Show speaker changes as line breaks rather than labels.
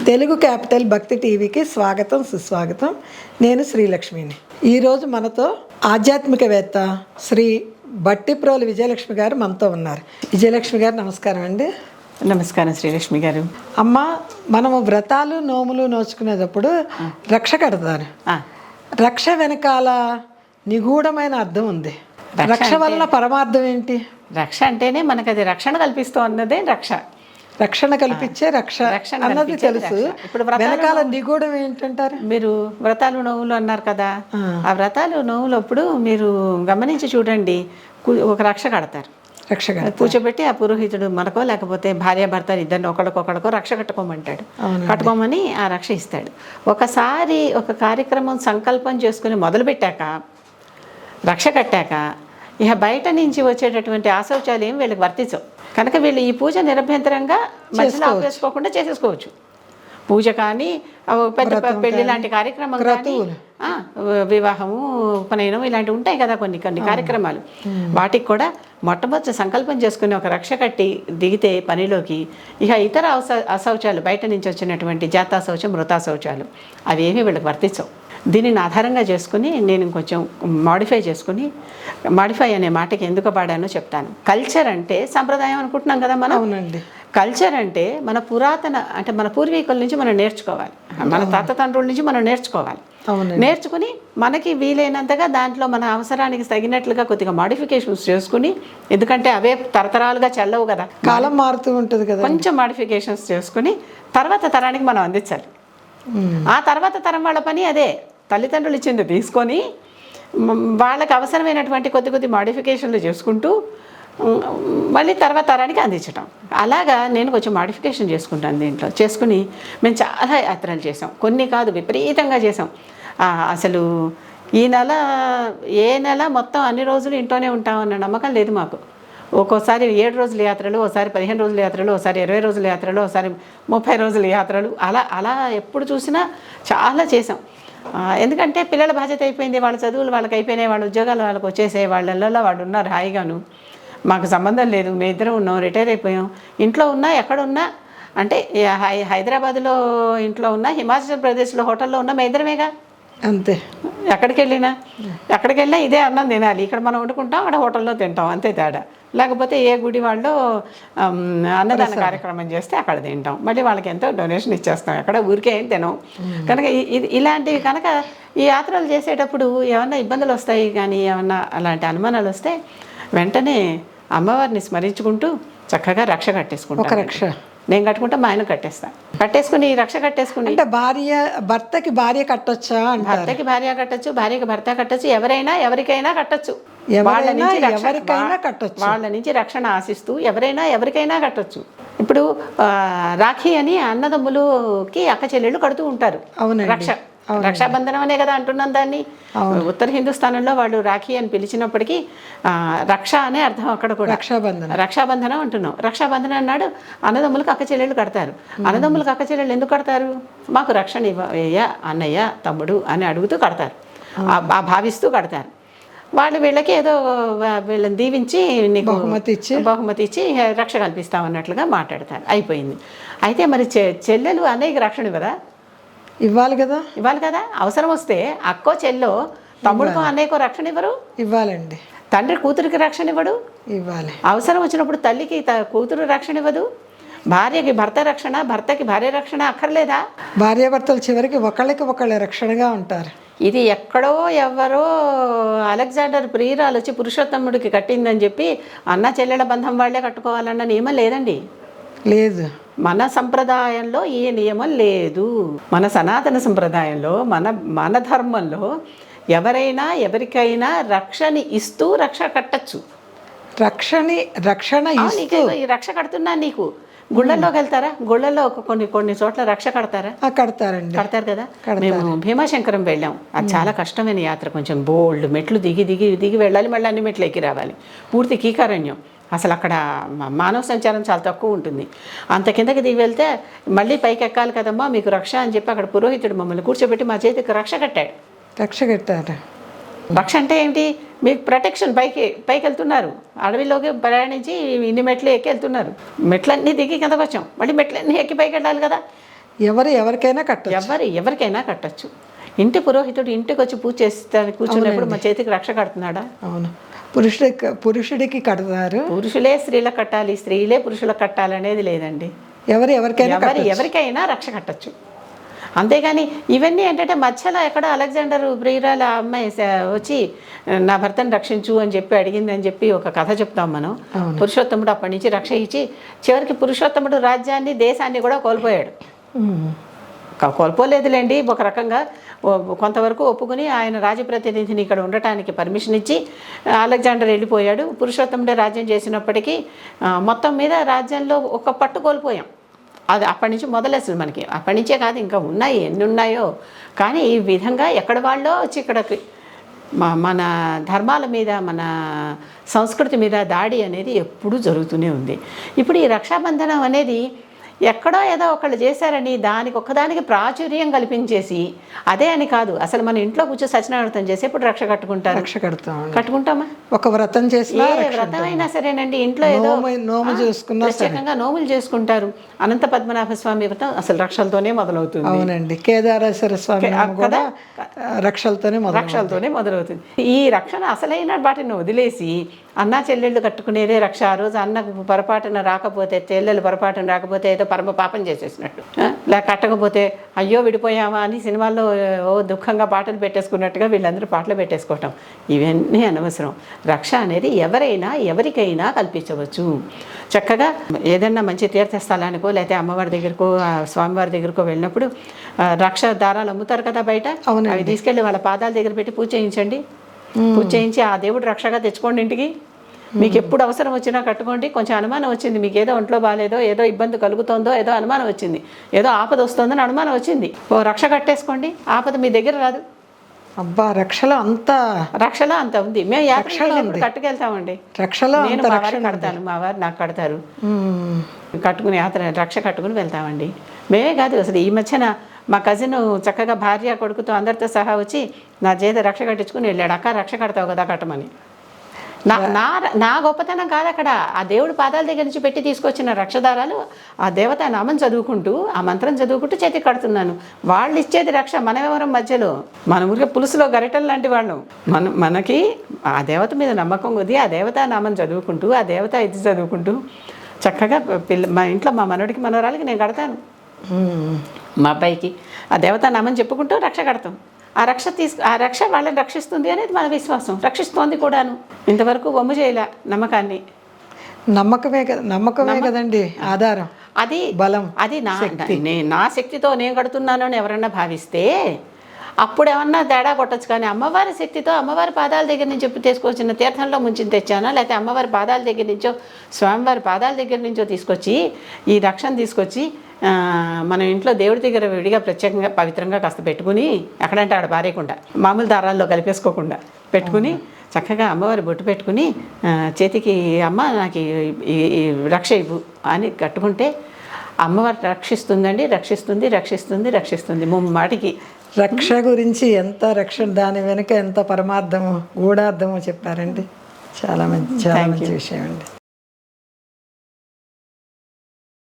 Telugu capital భక్తి టీవీకి స్వాగతం సుస్వాగతం. నేను శ్రీలక్ష్మిని. ఈరోజు మనతో ఆధ్యాత్మికవేత్త శ్రీ బట్టిప్రోలు విజయలక్ష్మి గారు మనతో ఉన్నారు. విజయలక్ష్మి గారు నమస్కారం అండి.
నమస్కారం శ్రీలక్ష్మి గారు.
అమ్మ, మనము వ్రతాలు నోములు నోచుకునేటప్పుడు రక్ష కడతారు. రక్ష వెనకాల నిగూఢమైన అర్థం ఉంది. రక్ష వలన పరమార్థం ఏంటి?
రక్ష అంటేనే మనకు అది రక్షణ కల్పిస్తూ అన్నదే రక్ష.
రక్షణ కల్పించే రక్ష అన్నది తెలుసు. ఇప్పుడు వెనకాల నిగూఢం ఏంటంటారు?
మీరు వ్రతాలు నోవులు అన్నారు కదా, ఆ వ్రతాలు నోవులప్పుడు మీరు గమనించి చూడండి, ఒక రక్ష కడతారు. కూర్చోబెట్టి ఆ పురోహితుడు మనకో లేకపోతే భార్యాభర్త ఇద్దరిని ఒకరికొకరికో రక్ష కట్టుకోమంటాడు. కట్టుకోమని ఆ రక్ష ఇస్తాడు. ఒకసారి ఒక కార్యక్రమం సంకల్పం చేసుకుని మొదలుపెట్టాక, రక్ష కట్టాక, ఇక బయట నుంచి వచ్చేటటువంటి ఆశౌచాలు ఏం వీళ్ళకి వర్తించవు కనుక వీళ్ళు ఈ పూజ నిరభ్యంతరంగా మధ్యలో ఆపేసుకోకుండా చేసేసుకోవచ్చు. పూజ కానీ, పెద్ద పెళ్లి లాంటి కార్యక్రమం కానీ, వివాహము, ఉపనయనం ఇలాంటివి ఉంటాయి కదా కొన్ని కార్యక్రమాలు. వాటికి కూడా మొట్టమొదటి సంకల్పం చేసుకుని ఒక రక్ష కట్టి దిగితే పనిలోకి, ఇక ఇతర అశౌచాలు బయట నుంచి వచ్చినటువంటి జాతా శౌచం, మృతా శౌచాలు అవి ఏమీ వీళ్ళకి వర్తించవు. దీనిని ఆధారంగా చేసుకుని నేను కొంచెం మాడిఫై అనే మాటకి ఎందుకు పాడానో చెప్తాను. కల్చర్ అంటే సంప్రదాయం అనుకుంటున్నాం కదా మనం.
అవునండి.
కల్చర్ అంటే మన పురాతన, అంటే మన పూర్వీకుల నుంచి మనం నేర్చుకోవాలి, మన తాతతండ్రుల నుంచి మనం నేర్చుకోవాలి. నేర్చుకుని మనకి వీలైనంతగా దాంట్లో మన అవసరానికి తగినట్లుగా కొద్దిగా మాడిఫికేషన్స్ చేసుకుని, ఎందుకంటే అవే తరతరాలుగా చెల్లవు కదా,
కాలం మారుతూ ఉంటుంది కదా,
కొంచెం మాడిఫికేషన్స్ చేసుకుని తర్వాత తరానికి మనం అందించాలి. ఆ తర్వాత తరం వాళ్ళ పని అదే, తల్లిదండ్రులు ఇచ్చింది తీసుకొని వాళ్ళకి అవసరమైనటువంటి కొద్ది మాడిఫికేషన్లు చేసుకుంటూ మళ్ళీ తర్వాత తరానికి అందించటం. అలాగా నేను కొంచెం మాడిఫికేషన్ చేసుకుంటాను దీంట్లో. చేసుకుని మేము చాలా యాత్రలు చేసాం, కొన్ని కాదు విపరీతంగా చేసాం. అసలు ఏ నెల మొత్తం అన్ని రోజులు ఇంట్లోనే ఉంటామన్న నమ్మకం లేదు మాకు. ఒక్కోసారి 7 రోజుల యాత్రలు, ఒకసారి 15 రోజుల యాత్రలు, ఒకసారి 20 రోజుల యాత్రలు, ఒకసారి 30 రోజుల యాత్రలు, అలా ఎప్పుడు చూసినా చాలా చేసాం. ఎందుకంటే పిల్లల బాధ్యత అయిపోయింది, వాళ్ళ చదువులు వాళ్ళకి అయిపోయినాయి, వాళ్ళ ఉద్యోగాలు వాళ్ళకి వచ్చేసాయి, వాళ్ళల్లో వాళ్ళు ఉన్నారు హాయిగాను, మాకు సంబంధం లేదు, మేము ఇద్దరం ఉన్నాం, రిటైర్ అయిపోయాం. ఇంట్లో ఉన్నా ఎక్కడున్నా, అంటే హైదరాబాద్లో ఇంట్లో ఉన్నా, హిమాచల్ ప్రదేశ్లో హోటల్లో ఉన్నా మేము ఇద్దరమేగా, అంతే. ఎక్కడికి వెళ్ళినా ఇదే అన్నం తినాలి. ఇక్కడ మనం వండుకుంటాం, అక్కడ హోటల్లో తింటాం, అంతే తేడా. లేకపోతే ఏ గుడి వాళ్ళు అన్నదాన కార్యక్రమం చేస్తే అక్కడ తింటాం, మళ్ళీ వాళ్ళకి ఎంతో డొనేషన్ ఇచ్చేస్తాం, ఎక్కడ ఊరికే ఏం తినం. కనుక ఇలాంటివి కనుక ఈ యాత్రలు చేసేటప్పుడు ఏమన్నా ఇబ్బందులు వస్తాయి కానీ, ఏమన్నా అలాంటి అనుమానాలు వస్తే వెంటనే అమ్మవారిని స్మరించుకుంటూ చక్కగా రక్ష కట్టేసుకుంటాం.
ఒక రక్ష
నేను కట్టుకుంటా, మా ఆయన కట్టేసుకుని రక్ష కట్టేసుకుని.
అంటే భర్తకి భార్య కట్టొచ్చా?
భర్తకి భార్య కట్టచ్చు, భార్యకి భర్త కట్టచ్చు, ఎవరికైనా కట్టచ్చు. వాళ్ళ నుంచి రక్షణ ఆశిస్తూ ఎవరికైనా కట్టొచ్చు. ఇప్పుడు రాఖీ అని అన్నదమ్ములకి అక్క చెల్లెళ్ళు కడుతూ ఉంటారు. రక్షాబంధనం అనే కదా అంటున్నాం దాన్ని. ఉత్తర హిందుస్థానంలో వాళ్ళు రాఖీ అని పిలిచినప్పటికీ రక్ష అనే అర్థం అక్కడ కూడా. రక్షాబంధనం అంటున్నాం. రక్షాబంధనం అన్నాడు అన్నదమ్ములకు అక్క చెల్లెళ్ళు కడతారు. అన్నదమ్ములకు అక్క చెల్లెళ్ళు ఎందుకు కడతారు? మాకు రక్షణ ఇవ్వయ్యా అన్నయ్య, తమ్ముడు అని అడుగుతూ కడతారు, భావిస్తూ కడతారు. వాళ్ళు వీళ్ళకి ఏదో వీళ్ళని దీవించి నీకు బహుమతి ఇచ్చి రక్ష కల్పిస్తామన్నట్లుగా మాట్లాడతారు. అయిపోయింది. అయితే మరి చెల్లెలు అన్నయ్యకి రక్షణ
ఇవ్వాలి కదా.
అవసరం వస్తే అక్కో చెల్లో తమ్ముడికో అన్నయ్యకో రక్షణ ఇవ్వాలండి. తండ్రి కూతురికి రక్షణ ఇవ్వాలి. అవసరం వచ్చినప్పుడు తల్లికి కూతురు రక్షణ ఇవ్వదు. భార్యకి భర్త రక్షణ, భర్తకి భార్య రక్షణ అక్కర్లేదా?
భార్యాభర్తలు చివరికి ఒకళ్ళ రక్షణగా ఉంటారు.
ఇది ఎక్కడో ఎవరో అలెగ్జాండర్ ప్రియురాలు వచ్చి పురుషోత్తముడికి కట్టిందని చెప్పి అన్న చెల్లెల బంధం వాళ్లే కట్టుకోవాలన్న నియమం లేదండి.
లేదు,
మన సంప్రదాయంలో ఈ నియమం లేదు. మన సనాతన సంప్రదాయంలో, మన ధర్మంలో ఎవరికైనా రక్షణ ఇస్తూ రక్ష కట్టచ్చు. రక్ష కడుతున్నా నీకు గుళ్ళల్లోకి వెళ్తారా? గుళ్ళల్లో కొన్ని చోట్ల రక్ష కడతారు కదా. మేము భీమాశంకరం వెళ్ళాం. అది చాలా కష్టమైన యాత్ర, కొంచెం బోల్డ్ మెట్లు దిగి వెళ్ళాలి, మళ్ళీ అన్ని మెట్లు ఎక్కి రావాలి. పూర్తి కీకారణ్యం. అసలు అక్కడ మానవ సంచారం చాలా తక్కువ ఉంటుంది. అంత కిందకి దిగి వెళ్తే మళ్ళీ పైకి ఎక్కాలి కదమ్మా, మీకు రక్ష అని చెప్పి అక్కడ పురోహితుడు మమ్మల్ని కూర్చోబెట్టి మా చేతికి రక్ష కట్టాడు. రక్ష అంటే ఏంటి? మీకు ప్రొటెక్షన్. పైకి వెళ్తున్నారు, అడవిలోకి ప్రయాణించి ఇన్ని మెట్లు ఎక్కి వెళ్తున్నారు, మెట్లన్నీ దిగి కిందకు వచ్చాం, మళ్ళీ మెట్లన్నీ ఎక్కి పైకి వెళ్ళాలి కదా.
ఎవరికైనా కట్టచ్చు.
ఎవరికైనా కట్టచ్చు. ఇంటి పురోహితుడు ఇంటికి వచ్చి పూజ చేస్తాను కూర్చున్నప్పుడు మన చేతికి రక్ష కడుతున్నాడా?
అవును. పురుషుడికి కడతారు.
పురుషులే స్త్రీలకు కట్టాలి, స్త్రీలే పురుషులకు కట్టాలనేది లేదండి. ఎవరికైనా రక్ష కట్టచ్చు. అంతేగాని ఇవన్నీ ఏంటంటే మధ్యలో ఎక్కడో అలెగ్జాండర్ ప్రియురాల అమ్మాయి వచ్చి నా భర్తను రక్షించు అని చెప్పి అడిగిందని చెప్పి ఒక కథ చెప్తాం మనం. పురుషోత్తముడు అప్పటి నుంచి రక్ష ఇచ్చి చివరికి పురుషోత్తముడు రాజ్యాన్ని దేశాన్ని కూడా కోల్పోయాడు. కోల్పోలేదులేండి, ఒక రకంగా కొంతవరకు ఒప్పుకుని ఆయన రాజప్రతినిధిని ఇక్కడ ఉండటానికి పర్మిషన్ ఇచ్చి అలెగ్జాండర్ వెళ్ళిపోయాడు. పురుషోత్తముడే రాజ్యం చేసినప్పటికీ మొత్తం మీద రాజ్యంలో ఒక పట్టు కోల్పోయాం. అది అప్పటి నుంచి మొదలెసలు మనకి. అప్పటి నుంచే కాదు, ఇంకా ఉన్నాయి, ఎన్ని ఉన్నాయో. కానీ ఈ విధంగా ఎక్కడ వాళ్ళో వచ్చి ఇక్కడికి మన ధర్మాల మీద, మన సంస్కృతి మీద దాడి అనేది ఎప్పుడూ జరుగుతూనే ఉంది. ఇప్పుడు ఈ రక్షాబంధనం అనేది ఎక్కడో ఏదో ఒకళ్ళు చేశారని దానికి ఒక్కదానికి ప్రాచుర్యం కల్పించేసి, అదే అని కాదు, అసలు మన ఇంట్లో కూర్చొని సత్యనారాయణ చేసి ఇప్పుడు రక్ష కట్టుకుంటారు. కట్టుకుంటామా?
ఒక వ్రతం చేసినా,
ఏ వ్రతం అయినా సరేనండి, ఇంట్లో ఏదో
నోము చేసుకున్నా
ప్రత్యేకంగా నోములు చేసుకుంటారు. అనంత పద్మనాభ స్వామి వ్రతం అసలు రక్షలతోనే మొదలవుతుంది.
అవునండి. కేదారేశ్వర స్వామి కూడా రక్షలతోనే
మొదలవుతుంది. ఈ రక్షణ అసలైన వాటిని వదిలేసి అన్నా చెల్లెళ్ళు కట్టుకునేదే రక్ష. ఆ రోజు అన్నకు పొరపాటున రాకపోతే, చెల్లెలు పొరపాటున రాకపోతే ఏదో పరమ పాపం చేసేసినట్టు, లేక కట్టకపోతే అయ్యో విడిపోయామా అని సినిమాల్లో ఓ దుఃఖంగా పాటలు పెట్టేసుకున్నట్టుగా వీళ్ళందరూ పాటలు పెట్టేసుకోవటం, ఇవన్నీ అనవసరం. రక్ష అనేది ఎవరికైనా కల్పించవచ్చు. చక్కగా ఏదన్నా మంచి తీర్థస్థలానికో లేకపోతే అమ్మవారి దగ్గరకో స్వామివారి దగ్గరకో వెళ్ళినప్పుడు రక్ష దారాలు అమ్ముతారు కదా బయట, అవి తీసుకెళ్ళి వాళ్ళ పాదాల దగ్గర పెట్టి పూజ చేయించండి. పూజ చేయించి ఆ దేవుడు రక్షగా తెచ్చుకోండి ఇంటికి. మీకు ఎప్పుడు అవసరం వచ్చినా కట్టుకోండి. కొంచెం అనుమానం వచ్చింది, మీకు ఏదో ఒంట్లో బాగాలేదో, ఏదో ఇబ్బంది కలుగుతుందో, ఏదో అనుమానం వచ్చింది, ఏదో ఆపద వస్తుందని అనుమానం వచ్చింది, ఓ రక్ష కట్టేసుకోండి, ఆపద మీ దగ్గర రాదు.
అబ్బా, రక్షలో అంత
ఉంది. మేము యాత్రలు కట్టుకెళ్తామండి. నేను మా వారికి కడతాను, మా వారు నాకు కడతారు. కట్టుకుని రక్ష కట్టుకుని వెళ్తామండి. మేమే కాదు, అసలు ఈ మధ్యన మా కజిన్ చక్కగా భార్య కొడుకుతో అందరితో సహా వచ్చి నా చేత రక్ష కట్టించుకుని వెళ్ళాడు. అక్క రక్ష కడతావు కదా కట్టమని. నా గొప్పతనం కాదు అక్కడ, ఆ దేవుడి పాదాల దగ్గర నుంచి పెట్టి తీసుకొచ్చిన రక్షదారాలు ఆ దేవత నామం చదువుకుంటూ, ఆ మంత్రం చదువుకుంటూ చేతికి కడుతున్నాను. వాళ్ళు ఇచ్చేది రక్ష, మనమెవరం మధ్యలో. మన ఊరికే పులుసులో గరిటెలు లాంటి వాళ్ళు. మనకి ఆ దేవత మీద నమ్మకం కొద్ది ఆ దేవత నామం చదువుకుంటూ, ఆ దేవత ఇది చదువుకుంటూ చక్కగా మా ఇంట్లో మా మనవడికి మనవరాలకి నేను కడతాను. మా అబ్బాయికి ఆ దేవతా నామం చెప్పుకుంటూ రక్ష కడతాం. ఆ రక్ష వాళ్ళని రక్షిస్తుంది అనేది మన విశ్వాసం. రక్షిస్తోంది కూడాను. ఇంతవరకు వమ్ము చేయలే నమ్మకాన్ని.
నమ్మకమే కదండి ఆధారం,
అది
బలం.
అది నా శక్తితో నేను కడుతున్నాను అని ఎవరన్నా భావిస్తే అప్పుడు ఏమన్నా తేడా కొట్టచ్చు. కానీ అమ్మవారి శక్తితో, అమ్మవారి పాదాల దగ్గర నుంచి తీసుకొచ్చిన తీర్థంలో ముంచి తెచ్చానా, లేకపోతే అమ్మవారి పాదాల దగ్గర నుంచో, స్వామివారి పాదాల దగ్గర నుంచో తీసుకొచ్చి ఈ రక్షణ తీసుకొచ్చి మన ఇంట్లో దేవుడి దగ్గర విడిగా ప్రత్యేకంగా పవిత్రంగా కాస్త పెట్టుకుని, ఎక్కడంటే ఆడ పారేయకుండా, మామూలు దారాల్లో కలిపేసుకోకుండా పెట్టుకుని చక్కగా అమ్మవారి బొట్టు పెట్టుకుని చేతికి అమ్మ నాకు ఈ రక్ష ఇవ్వు అని కట్టుకుంటే అమ్మవారు రక్షిస్తుందండి. రక్షిస్తుంది ముమ్మాటికి.
రక్ష గురించి ఎంత రక్షణ, దాని వెనుక ఎంత పరమార్థము, గూఢార్థము చెప్పారండి. చాలా మంచి విషయం అండి.